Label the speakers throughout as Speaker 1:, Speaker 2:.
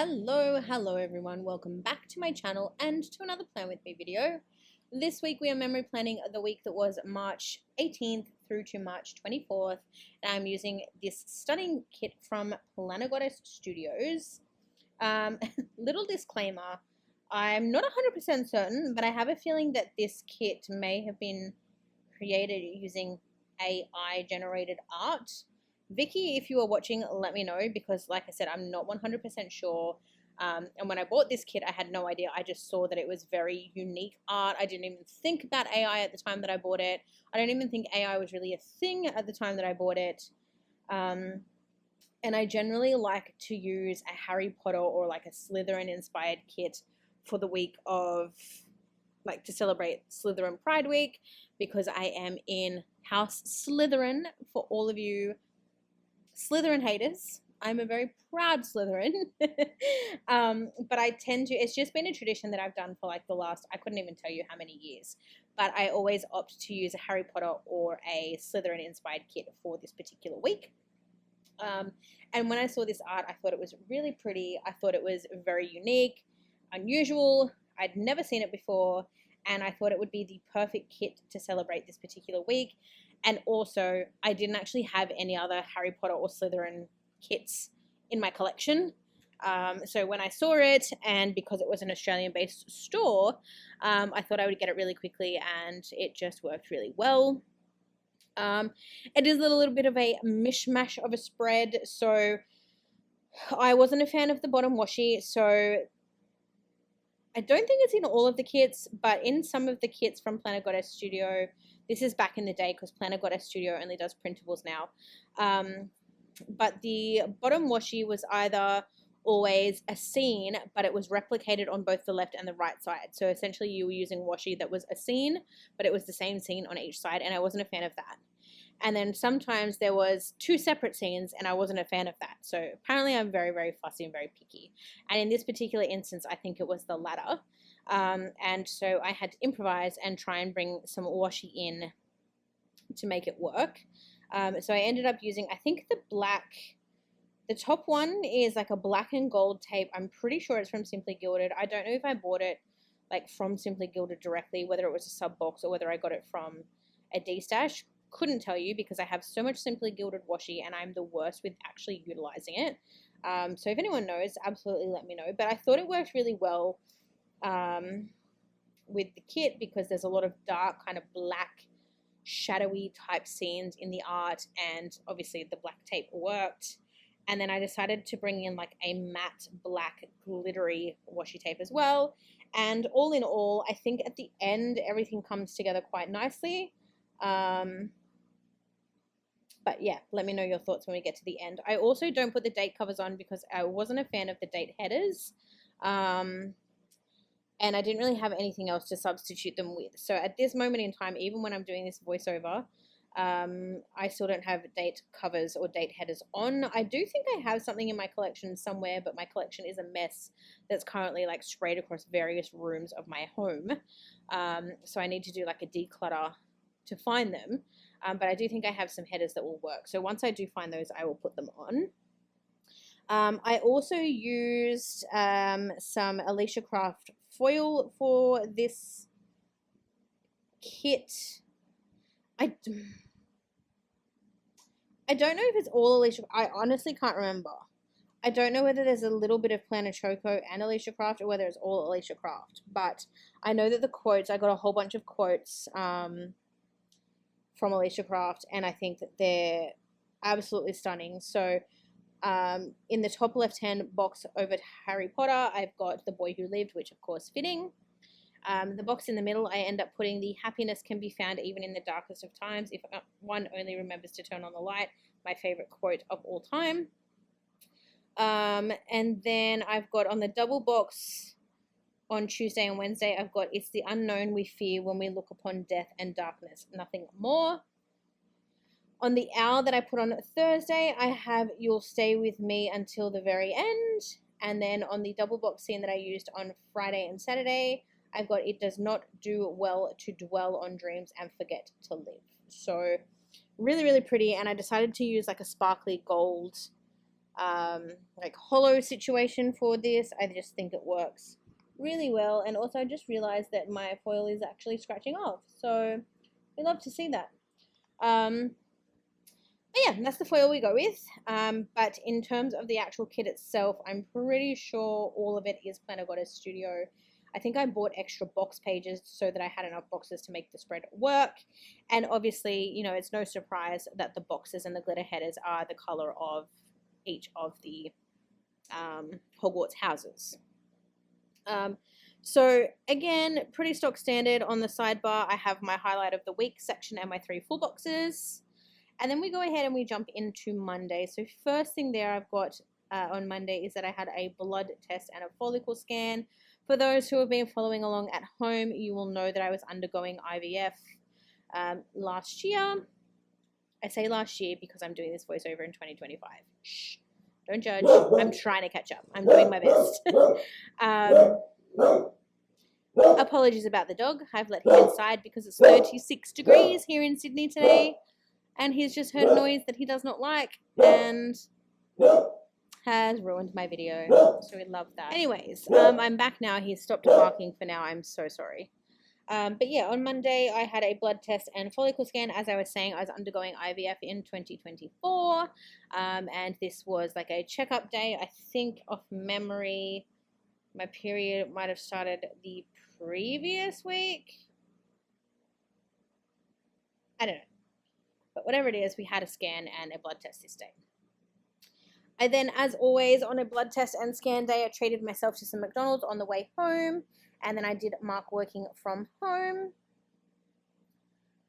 Speaker 1: Hello everyone, welcome back to my channel and to another Plan With Me video. This week we are memory planning the week that was March 18th through to March 24th, and I'm using this stunning kit from Planet Goddess Studios. Little disclaimer, I'm not 100% certain, but I have a feeling that this kit may have been created using AI generated art. Vicky, if you are watching, let me know, because like I said, I'm not 100% sure. And when I bought this kit, I had no idea. I just saw that it was very unique art. I didn't even think about AI at the time that I bought it. I don't even think AI was really a thing at the time that I bought it. And I generally like to use a Harry Potter or like a Slytherin inspired kit for the week of, like, to celebrate Slytherin Pride Week, because I am in House Slytherin. For all of you Slytherin haters, I'm a very proud Slytherin. But I tend to, it's just been a tradition that I've done for like the last, I couldn't even tell you how many years, but I always opt to use a Harry Potter or a Slytherin inspired kit for this particular week. And when I saw this art, I thought it was really pretty. I thought it was very unique, unusual. I'd never seen it before, and I thought it would be the perfect kit to celebrate this particular week. And also, I didn't actually have any other Harry Potter or Slytherin kits in my collection. So when I saw it, and because it was an Australian-based store, I thought I would get it really quickly, and it just worked really well. It is a little bit of a mishmash of a spread, so I wasn't a fan of the bottom washi, so I don't think it's in all of the kits, but in some of the kits from Planet Goddess Studio. This is back in the day, because Planet Goddess Studio only does printables now. But the bottom washi was either always a scene, but it was replicated on both the left and the right side. So essentially you were using washi that was a scene, but it was the same scene on each side, and I wasn't a fan of that. And then sometimes there was two separate scenes, and I wasn't a fan of that. So apparently I'm very, very fussy and very picky. And in this particular instance, I think it was the latter. And so I had to improvise and try and bring some washi in to make it work. So I ended up using, I think the top one is like a black and gold tape. I'm pretty sure it's from Simply Gilded. I don't know if I bought it like from Simply Gilded directly, whether it was a sub box or whether I got it from a D-stash. Couldn't tell you, because I have so much Simply Gilded washi and I'm the worst with actually utilizing it. So if anyone knows, absolutely let me know. But I thought it worked really well with the kit, because there's a lot of dark, kind of black, shadowy type scenes in the art, and obviously the black tape worked. And then I decided to bring in like a matte black glittery washi tape as well. And all in all, I think at the end everything comes together quite nicely. But yeah, let me know your thoughts when we get to the end. I also don't put the date covers on because I wasn't a fan of the date headers. And I didn't really have anything else to substitute them with. So at this moment in time, even when I'm doing this voiceover, I still don't have date covers or date headers on. I do think I have something in my collection somewhere, but my collection is a mess that's currently like sprayed across various rooms of my home. So I need to do like a declutter to find them. But I do think I have some headers that will work. So once I do find those, I will put them on. I also used some Alicia Craft foil for this kit. I don't know if it's all Alicia. I honestly can't remember. I don't know whether there's a little bit of Planet Choco and Alicia Craft, or whether it's all Alicia Craft. But I know that the quotes, I got a whole bunch of quotes from Alicia Craft, and I think that they're absolutely stunning. So in the top left hand box over to Harry Potter, I've got The Boy Who Lived, which of course fitting. The box in the middle, I end up putting the happiness can be found even in the darkest of times if one only remembers to turn on the light, my favorite quote of all time. And then I've got on the double box on Tuesday and Wednesday, I've got it's the unknown we fear when we look upon death and darkness, nothing more. On the hour that I put on Thursday, I have You'll Stay With Me Until the Very End. And then on the double box scene that I used on Friday and Saturday, I've got It Does Not Do Well to Dwell on Dreams and Forget to Live. So really, really pretty. And I decided to use like a sparkly gold like hollow situation for this. I just think it works really well. And also I just realized that my foil is actually scratching off, so we love to see that. But yeah, that's the foil we go with. But in terms of the actual kit itself, I'm pretty sure all of it is Planner Goddess Studio. I think I bought extra box pages so that I had enough boxes to make the spread work. And obviously, you know, it's no surprise that the boxes and the glitter headers are the color of each of the Hogwarts houses. So again, pretty stock standard. On the sidebar, I have my highlight of the week section and my 3 full boxes. And then we go ahead and we jump into Monday. So first thing there I've got on Monday is that I had a blood test and a follicle scan. For those who have been following along at home, you will know that I was undergoing IVF last year. I say last year because I'm doing this voiceover in 2025. Shh, don't judge. I'm trying to catch up. I'm doing my best. Apologies about the dog. I've let him inside because it's 36 degrees here in Sydney today. And he's just heard a noise that he does not like and has ruined my video. So we love that. Anyways, I'm back now. He's stopped barking for now. I'm so sorry. But yeah, on Monday, I had a blood test and follicle scan. As I was saying, I was undergoing IVF in 2024. And this was like a checkup day. I think off memory, my period might have started the previous week. I don't know. But whatever it is, we had a scan and a blood test this day. I then, as always, on a blood test and scan day, I treated myself to some McDonald's on the way home. And then I did mark working from home.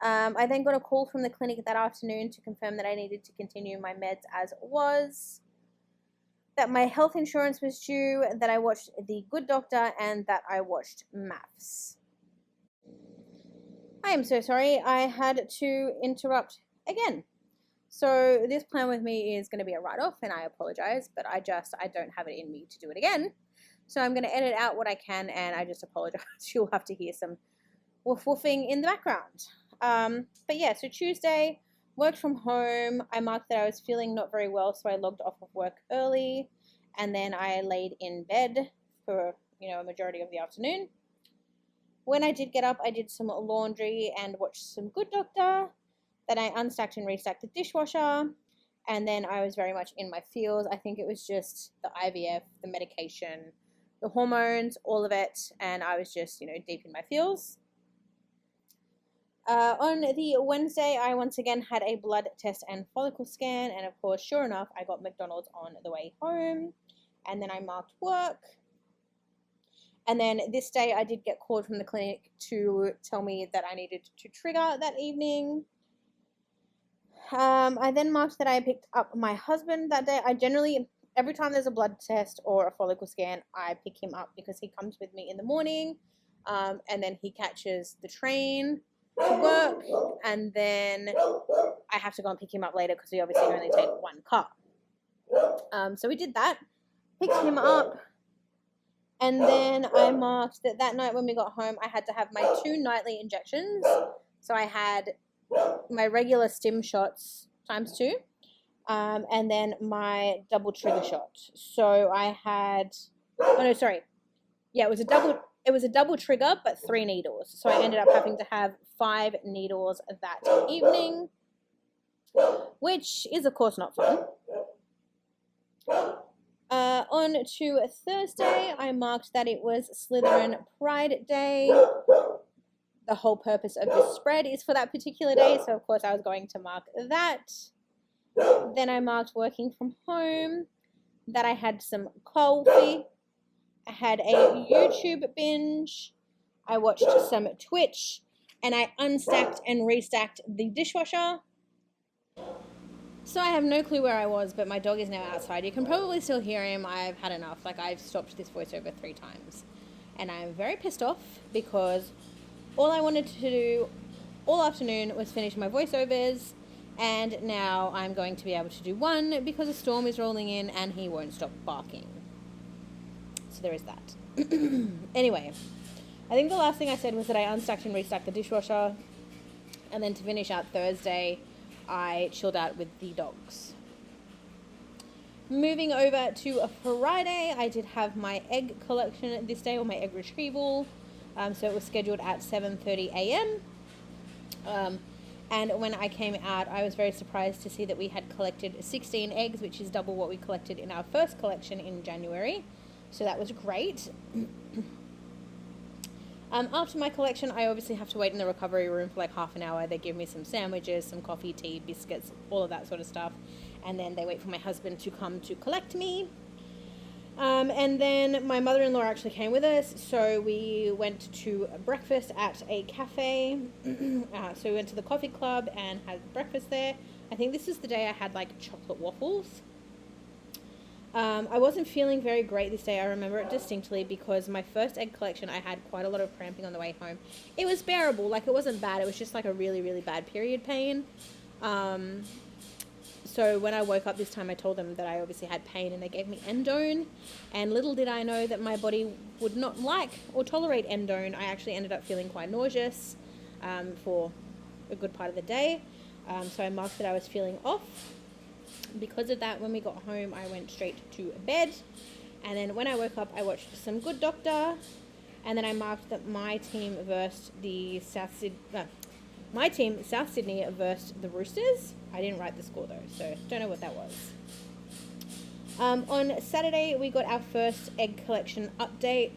Speaker 1: I then got a call from the clinic that afternoon to confirm that I needed to continue my meds as was. That my health insurance was due, that I watched The Good Doctor, and that I watched maths. I am so sorry. I had to interrupt again. So this plan with me is going to be a write-off, and I apologize, but I don't have it in me to do it again. So I'm going to edit out what I can, and I just apologize. You'll have to hear some woof woofing in the background. But yeah, so Tuesday, worked from home. I marked that I was feeling not very well, so I logged off of work early, and then I laid in bed for, a majority of the afternoon. When I did get up, I did some laundry and watched some Good Doctor. Then I unstacked and restacked the dishwasher. And then I was very much in my feels. I think it was just the IVF, the medication, the hormones, all of it. And I was just, deep in my feels. On the Wednesday, I once again had a blood test and follicle scan. And of course, sure enough, I got McDonald's on the way home. And then I marked work. And then this day I did get called from the clinic to tell me that I needed to trigger that evening. I then marked that I picked up my husband that day. I generally, every time there's a blood test or a follicle scan, I pick him up because he comes with me in the morning. And then he catches the train to work. And then I have to go and pick him up later because we obviously only take one car. So we did that, picked him up. And then I marked that night when we got home, I had to have my 2 nightly injections. So I had my regular stim shots times 2, and then my double trigger shot. So I had, it was a double trigger, but 3 needles. So I ended up having to have 5 needles that evening, which is of course not fun. On to Thursday, I marked that it was Slytherin Pride Day. The whole purpose of this spread is for that particular day, so of course I was going to mark that. Then I marked working from home, that I had some coffee. I had a YouTube binge. I watched some Twitch, and I unstacked and restacked the dishwasher. So I have no clue where I was, but my dog is now outside. You can probably still hear him. I've had enough. I've stopped this voiceover 3 times. And I'm very pissed off because all I wanted to do all afternoon was finish my voiceovers. And now I'm going to be able to do 1 because a storm is rolling in and he won't stop barking. So there is that. Anyway, I think the last thing I said was that I unstacked and restacked the dishwasher. And then to finish out Thursday, I chilled out with the dogs. Moving over to a Friday, I did have my egg collection this day, or my egg retrieval. So it was scheduled at 7:30 a.m. And when I came out, I was very surprised to see that we had collected 16 eggs, which is double what we collected in our first collection in January. So that was great. After my collection, I obviously have to wait in the recovery room for like half an hour. They give me some sandwiches, some coffee, tea, biscuits, all of that sort of stuff. And then they wait for my husband to come to collect me. And then my mother-in-law actually came with us, so we went to breakfast at a cafe. So we went to the coffee club and had breakfast there. I think this is the day I had like chocolate waffles. I wasn't feeling very great this day. I remember it distinctly because my first egg collection, I had quite a lot of cramping on the way home. It was bearable, like it wasn't bad. It was just like a really, really bad period pain. So when I woke up this time, I told them that I obviously had pain, and they gave me endone. And little did I know that my body would not like or tolerate endone. I actually ended up feeling quite nauseous for a good part of the day. So I marked that I was feeling off. Because of that, when we got home, I went straight to bed. And then when I woke up, I watched some Good Doctor. And then I marked that my team versed the South Sydney versus the Roosters. I didn't write the score though, so don't know what that was. On Saturday, we got our first egg collection update.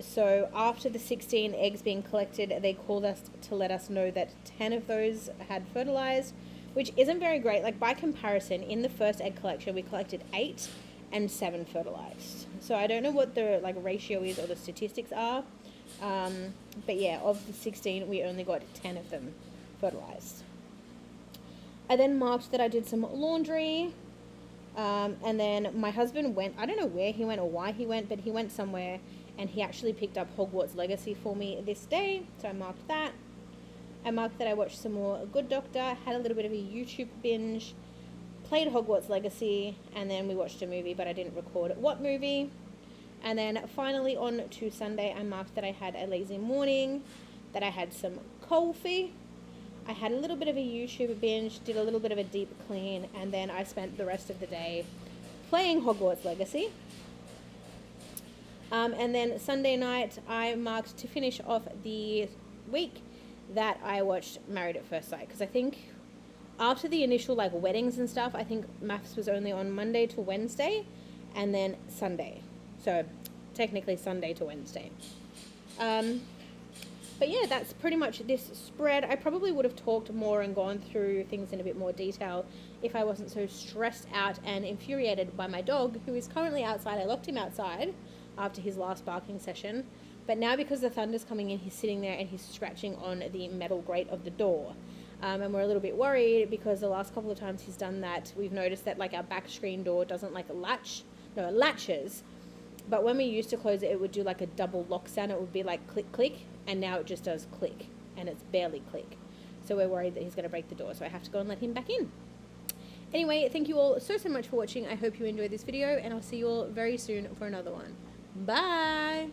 Speaker 1: So after the 16 eggs being collected, they called us to let us know that 10 of those had fertilized, which isn't very great. Like by comparison, in the first egg collection, we collected 8 and 7 fertilized. So I don't know what the like ratio is or the statistics are. But yeah, of the 16, we only got 10 of them fertilized. I then marked that I did some laundry. And then my husband went, I don't know where he went or why he went, but he went somewhere and he actually picked up Hogwarts Legacy for me this day. So I marked that. I marked that I watched some more Good Doctor, had a little bit of a YouTube binge, played Hogwarts Legacy, and then we watched a movie, but I didn't record what movie. And then finally on to Sunday, I marked that I had a lazy morning, that I had some coffee, I had a little bit of a YouTube binge, did a little bit of a deep clean, and then I spent the rest of the day playing Hogwarts Legacy. And then Sunday night, I marked to finish off the week that I watched Married at First Sight, because I think after the initial like weddings and stuff, I think maths was only on Monday to Wednesday and then Sunday. So technically Sunday to Wednesday. But yeah, that's pretty much this spread. I probably would have talked more and gone through things in a bit more detail if I wasn't so stressed out and infuriated by my dog, who is currently outside. I locked him outside after his last barking session. But now because the thunder's coming in, he's sitting there and he's scratching on the metal grate of the door. And we're a little bit worried because the last couple of times he's done that, we've noticed that like our back screen door doesn't like latch. No, it latches. But when we used to close it, it would do like a double lock sound. It would be like click, click. And now it just does click. And it's barely click. So we're worried that he's going to break the door. So I have to go and let him back in. Anyway, thank you all so much for watching. I hope you enjoyed this video. And I'll see you all very soon for another one. Bye!